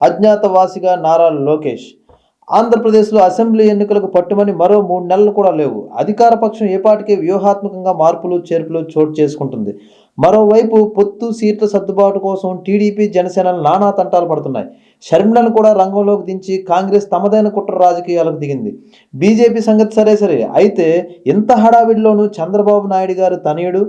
అజ్ఞాతవాసిగా నారా లోకేష్. ఆంధ్రప్రదేశ్లో అసెంబ్లీ ఎన్నికలకు పట్టుమని మరో 3 నెలలు కూడా లేవు. అధికార పక్షం ఏపాటికే వ్యూహాత్మకంగా మార్పులు, చేర్పులు చోటు చేసుకుంటుంది. మరోవైపు పొత్తు సీట్ల సర్దుబాటు కోసం టీడీపీ, జనసేనలు నానా తంటాలు పడుతున్నాయి. షర్మిలను కూడా రంగంలోకి దించి కాంగ్రెస్ తమదైన కుట్ర రాజకీయాలకు దిగింది. బీజేపీ సంగతి సరే. అయితే ఇంత హడావిడిలోనూ చంద్రబాబు నాయుడు గారి తనయుడు,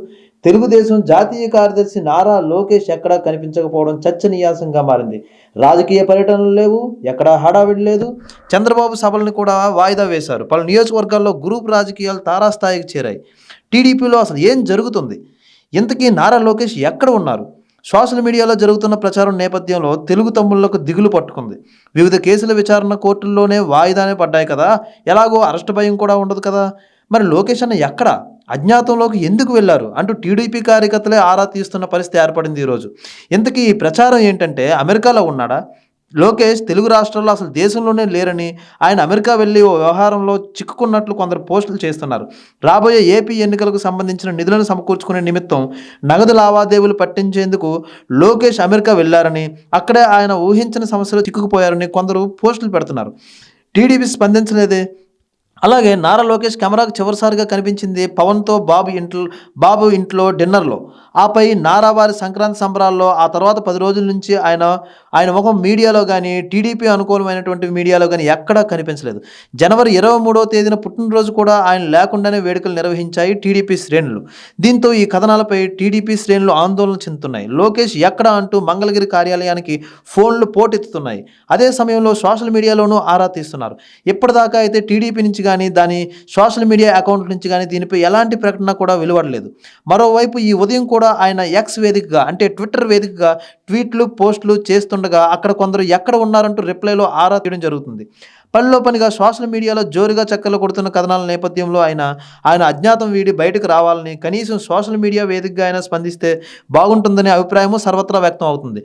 తెలుగుదేశం జాతీయ కార్యదర్శి నారా లోకేష్ ఎక్కడా కనిపించకపోవడం చర్చనీయాంశంగా మారింది. రాజకీయ పర్యటనలు లేవు, ఎక్కడా హడావిడి లేదు. చంద్రబాబు సభలను కూడా వాయిదా వేశారు. పలు నియోజకవర్గాల్లో గ్రూప్ రాజకీయాలు తారాస్థాయికి చేరాయి. టీడీపీలో అసలు ఏం జరుగుతుంది? ఇంతకీ నారా లోకేష్ ఎక్కడ ఉన్నారు? సోషల్ మీడియాలో జరుగుతున్న ప్రచారం నేపథ్యంలో తెలుగు తమ్ముళ్లకు దిగులు పట్టుకుంది. వివిధ కేసుల విచారణ కోర్టుల్లోనే వాయిదానే పడ్డాయి కదా, ఎలాగో అరెస్ట్ భయం కూడా ఉండదు కదా. మరి లోకేష్ అన్న ఎక్కడ, అజ్ఞాతంలోకి ఎందుకు వెళ్లారు అంటూ టీడీపీ కార్యకర్తలే ఆరా తీస్తున్న పరిస్థితి ఏర్పడింది ఈరోజు. ఇంతకీ ఈ ప్రచారం ఏంటంటే, అమెరికాలో ఉన్నాడా లోకేష్? తెలుగు రాష్ట్రాల్లో అసలు దేశంలోనే లేరని, ఆయన అమెరికా వెళ్ళి ఓ వ్యవహారంలో చిక్కుకున్నట్లు కొందరు పోస్టులు చేస్తున్నారు. రాబోయే ఏపీ ఎన్నికలకు సంబంధించిన నిధులను సమకూర్చుకునే నిమిత్తం నగదు లావాదేవీలు పట్టించేందుకు లోకేష్ అమెరికా వెళ్లారని, అక్కడే ఆయన ఊహించిన సమస్యలు చిక్కుకుపోయారని కొందరు పోస్టులు పెడుతున్నారు. టీడీపీ స్పందించలేదే. అలాగే నారా లోకేష్ కెమెరాకు చివరిసారిగా కనిపించింది పవన్తో బాబు ఇంట్లో డిన్నర్లో. ఆపై నారా వారి సంక్రాంతి సంబరాల్లో. ఆ తర్వాత 10 రోజుల నుంచి ఆయన ముఖం మీడియాలో కానీ, టీడీపీ అనుకూలమైనటువంటి మీడియాలో కానీ ఎక్కడా కనిపించలేదు. జనవరి 23వ తేదీన పుట్టినరోజు కూడా ఆయన లేకుండానే వేడుకలు నిర్వహించాయి టీడీపీ శ్రేణులు. దీంతో ఈ కథనాలపై టీడీపీ శ్రేణులు ఆందోళన చెందుతున్నాయి. లోకేష్ ఎక్కడా అంటూ మంగళగిరి కార్యాలయానికి ఫోన్లు పోటెత్తుతున్నాయి. అదే సమయంలో సోషల్ మీడియాలోనూ ఆరా తీస్తున్నారు. ఇప్పటిదాకా అయితే టీడీపీ నుంచి కానీ, దాని సోషల్ మీడియా అకౌంట్ నుంచి కానీ దీనిపై ఎలాంటి ప్రకటన కూడా వెలువడలేదు. మరోవైపు ఈ ఉదయం కూడా ఆయన ఎక్స్ వేదికగా, అంటే ట్విట్టర్ వేదికగా ట్వీట్లు, పోస్టులు చేస్తుండగా అక్కడ కొందరు ఎక్కడ ఉన్నారంటూ రిప్లైలో ఆరా తీయడం జరుగుతుంది. పనిలో పనిగా సోషల్ మీడియాలో జోరుగా చక్కర్లు కొడుతున్న కథనాల నేపథ్యంలో ఆయన అజ్ఞాతం వీడి బయటకు రావాలని, కనీసం సోషల్ మీడియా వేదికగా ఆయన స్పందిస్తే బాగుంటుందనే అభిప్రాయము సర్వత్రా వ్యక్తం అవుతుంది.